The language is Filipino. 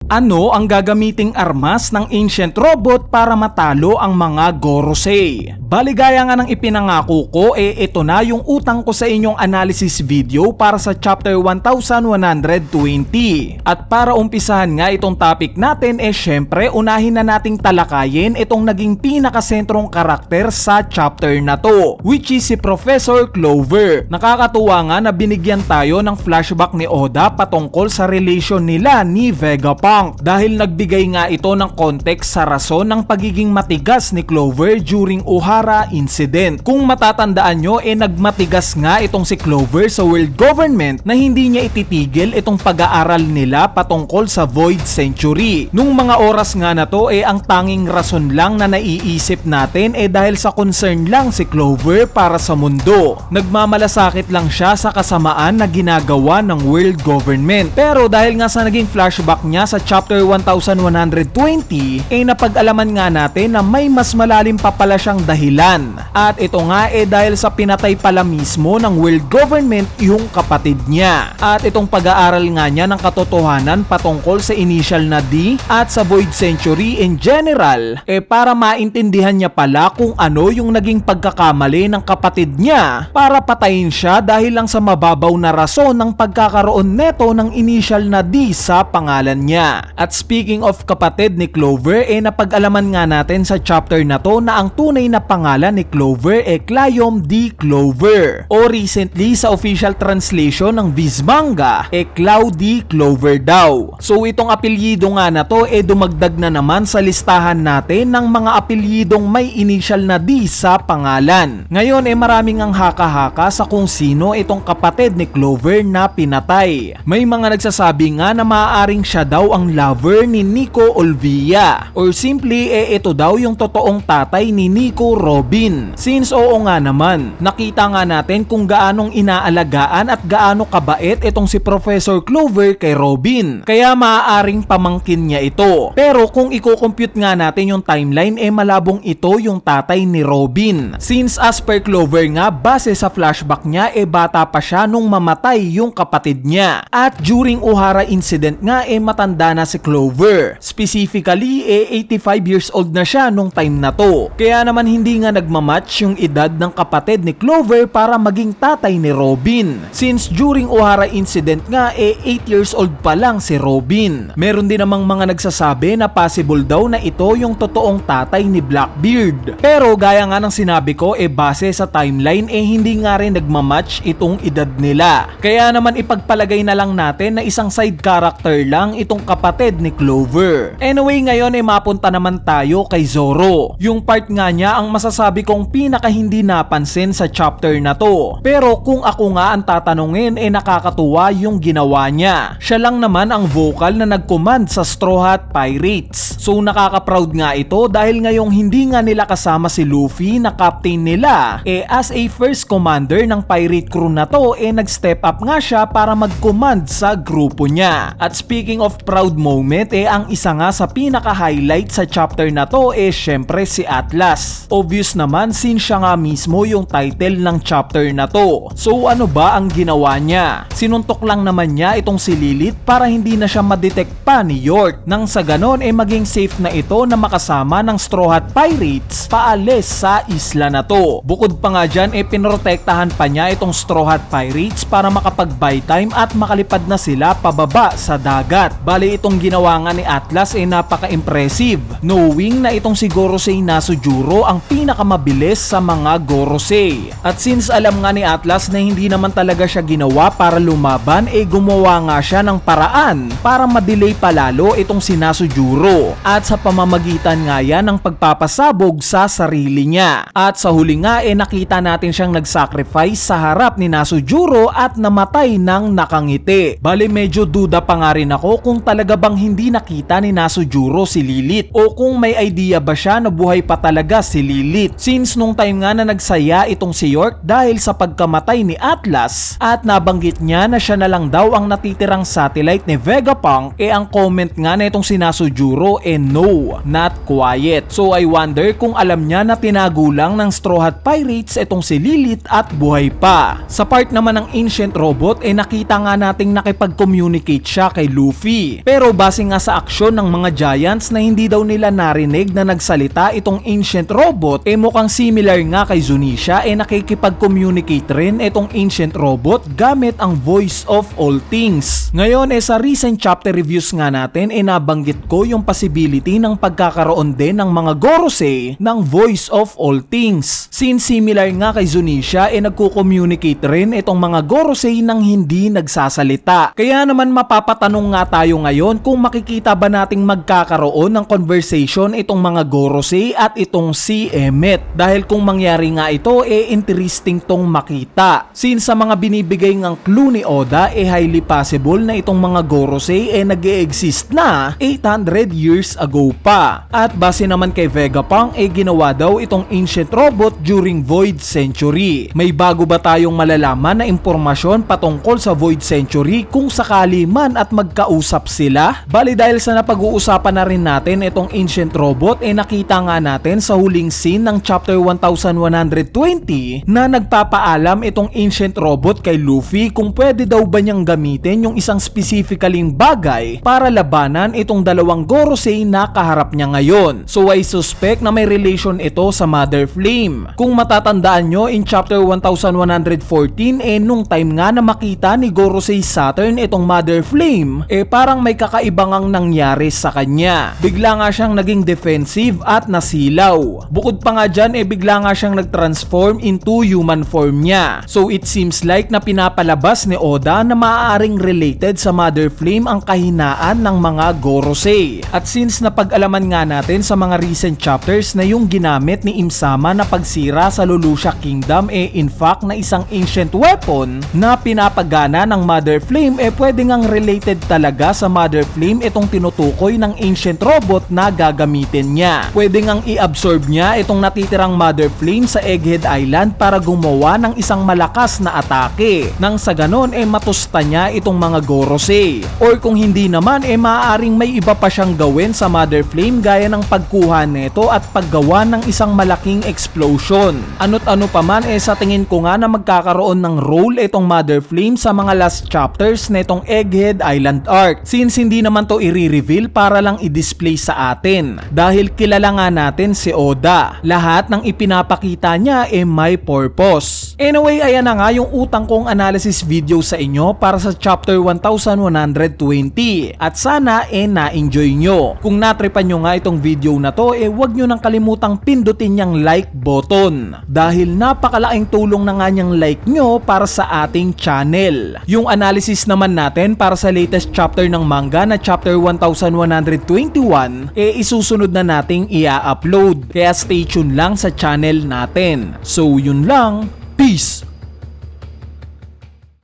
Ano ang gagamiting armas ng ancient robot para matalo ang mga Gorosei? Baligaya nga ng ipinangako ko, ito na yung utang ko sa inyong analysis video para sa chapter 1120. At para umpisahan nga itong topic natin, syempre unahin na nating talakayin itong naging pinakasentrong karakter sa chapter na to, which is si Professor Clover. Nakakatuwa nga na binigyan tayo ng flashback ni Oda patungkol sa relation nila ni Vegapunk. Dahil nagbigay nga ito ng context sa rason ng pagiging matigas ni Clover during Ohara incident. Kung matatandaan nyo, nagmatigas nga itong si Clover sa world government na hindi niya ititigil itong pag-aaral nila patungkol sa Void Century. Nung mga oras nga na to, ang tanging rason lang na naiisip natin dahil sa concern lang si Clover para sa mundo. Nagmamalasakit lang siya sa kasamaan na ginagawa ng world government. Pero dahil nga sa naging flashback niya sa chapter 1120, napag-alaman nga natin na may mas malalim pa pala siyang dahilan. At ito nga dahil sa pinatay pala mismo ng world government yung kapatid niya. At itong pag-aaral nga niya ng katotohanan patungkol sa initial na D at sa Void Century in general, para maintindihan niya pala kung ano yung naging pagkakamali ng kapatid niya para patayin siya dahil lang sa mababaw na rason ng pagkakaroon neto ng initial na D sa pangalan niya. At speaking of kapatid ni Clover, napag-alaman nga natin sa chapter na to na ang tunay na pangalan ni Clover Clyom D. Clover, o recently sa official translation ng Viz Manga, Clow D. Clover daw. So itong apelyido nga na to dumagdag na naman sa listahan natin ng mga apelyidong may initial na D sa pangalan. Ngayon maraming ang haka-haka sa kung sino itong kapatid ni Clover na pinatay. May mga nagsasabi nga na maaaring siya daw ang lover ni Nico Olvia, or simply ito daw yung totoong tatay ni Nico Robin. Since oo nga naman, nakita nga natin kung gaanong inaalagaan at gaano kabait itong si Professor Clover kay Robin, kaya maaaring pamangkin niya ito. Pero kung i-compute nga natin yung timeline, malabong ito yung tatay ni Robin, since as per Clover nga, base sa flashback niya bata pa siya nung mamatay yung kapatid niya. At during Ohara incident nga matanda na si Clover. Specifically, 85 years old na siya nung time na to. Kaya naman hindi nga nagmamatch yung edad ng kapatid ni Clover para maging tatay ni Robin. Since during Ohara incident nga, 8 years old pa lang si Robin. Meron din namang mga nagsasabi na possible daw na ito yung totoong tatay ni Blackbeard. Pero gaya nga ng sinabi ko, base sa timeline, hindi nga rin nagmamatch itong edad nila. Kaya naman ipagpalagay na lang natin na isang side character lang itong kapatid ni Clover. Anyway, ngayon mapunta naman tayo kay Zoro. Yung part nga niya ang masasabi kong pinaka hindi napansin sa chapter na to. Pero kung ako nga ang tatanungin, nakakatuwa yung ginawa niya. Siya lang naman ang vocal na nag-command sa Straw Hat Pirates. So nakaka-proud nga ito dahil ngayong hindi nga nila kasama si Luffy na captain nila, as a first commander ng pirate crew na to, nag-step up nga siya para mag-command sa grupo niya. At speaking of proud moment, ang isa nga sa pinaka-highlight sa chapter na to syempre si Atlas. Obvious naman since siya nga mismo yung title ng chapter na to. So ano ba ang ginawa niya? Sinuntok lang naman niya itong si Lilith para hindi na siya madetect pa ni York, nang sa ganon maging safe na ito na makasama ng Straw Hat Pirates paalis sa isla na to. Bukod pa nga dyan, pinrotektahan pa niya itong Straw Hat Pirates para makapag-buy time at makalipad na sila pababa sa dagat. Bali itong ginawa nga ni Atlas napaka-impressive, knowing na itong si Gorosei Nasujuro ang pinakamabilis sa mga Gorosei. At since alam nga ni Atlas na hindi naman talaga siya ginawa para lumaban, gumawa nga siya ng paraan para madelay palalo itong si Nasujuro, at sa pamamagitan nga yan ng pagpapasabog sa sarili niya. At sa huli nga nakita natin siyang nag-sacrifice sa harap ni Nasujuro at namatay ng nakangiti. Bali medyo duda pa nga rin ako kung talaga bang hindi nakita ni Nasujuro si Lilith, o kung may idea ba siya na buhay pa talaga si Lilith, since nung time nga na nagsaya itong si York dahil sa pagkamatay ni Atlas, at nabanggit niya na siya na lang daw ang natitirang satellite ni Vegapunk, ang comment nga na itong si Nasujuro no, not quiet. So I wonder kung alam niya na tinago lang ng Straw Hat Pirates itong si Lilith at buhay pa. Sa part naman ng ancient robot, nakita nga nating nakipag-communicate siya kay Luffy. Pero Pero base nga sa aksyon ng mga Giants na hindi daw nila narinig na nagsalita itong ancient robot, mukhang similar nga kay Zunisha nakikipag-communicate rin itong ancient robot gamit ang voice of all things. Ngayon sa recent chapter reviews nga natin nabanggit ko yung possibility ng pagkakaroon din ng mga Gorosei ng voice of all things. Since similar nga kay Zunisha nagko-communicate rin itong mga Gorosei nang hindi nagsasalita. Kaya naman mapapatanong nga tayo ngayon kung makikita ba nating magkakaroon ng conversation itong mga Gorosei at itong si Emmet. Dahil kung mangyari nga ito interesting tong makita. Since sa mga binibigay ngang clue ni Oda highly possible na itong mga Gorosei nag-e-exist na 800 years ago pa. At base naman kay Vegapunk ginawa daw itong ancient robot during Void Century. May bago ba tayong malalaman na impormasyon patungkol sa Void Century kung sakali man at magkausap sila? Bali dahil sa napag-uusapan na rin natin itong ancient robot nakita nga natin sa huling scene ng chapter 1120 na nagpapaalam itong ancient robot kay Luffy kung pwede daw ba niyang gamitin yung isang specificaling bagay para labanan itong dalawang Gorosei na kaharap niya ngayon. So I suspect na may relation ito sa Mother Flame. Kung matatandaan nyo in chapter 1114 nung time nga na makita ni Gorosei Saturn itong Mother Flame parang may kakaibang nangyari sa kanya. Bigla nga siyang naging defensive at nasilaw. Bukod pa nga dyan bigla nga siyang nag-transform into human form niya. So it seems like na pinapalabas ni Oda na maaaring related sa Mother Flame ang kahinaan ng mga Gorosei. At since napag-alaman nga natin sa mga recent chapters na yung ginamit ni Imsama na pagsira sa Lelouch Kingdom in fact na isang ancient weapon na pinapagana ng Mother Flame pwede ngang related talaga sa Mother Flame itong tinutukoy ng ancient robot na gagamitin niya. Pwede ngang i-absorb niya itong natitirang Mother Flame sa Egghead Island para gumawa ng isang malakas na atake. Nang sa ganon matusta niya itong mga Gorosei. Or kung hindi naman maaaring may iba pa siyang gawin sa Mother Flame gaya ng pagkuha nito at paggawa ng isang malaking explosion. Ano't ano pa man sa tingin ko nga na magkakaroon ng role itong Mother Flame sa mga last chapters nitong Egghead Island arc. Since hindi naman to i-reveal para lang i-display sa atin. Dahil kilala nga natin si Oda. Lahat ng ipinapakita niya may purpose. Anyway, ayan na nga yung utang kong analysis video sa inyo para sa chapter 1120. At sana na-enjoy nyo. Kung natripan nyo nga itong video na to wag nyo nang kalimutang pindutin yung like button. Dahil napakalaking tulong na nga niyang like nyo para sa ating channel. Yung analysis naman natin para sa latest chapter ng manga na chapter 1121 isusunod na nating i-upload. Kaya stay tuned lang sa channel natin. So yun lang. Peace!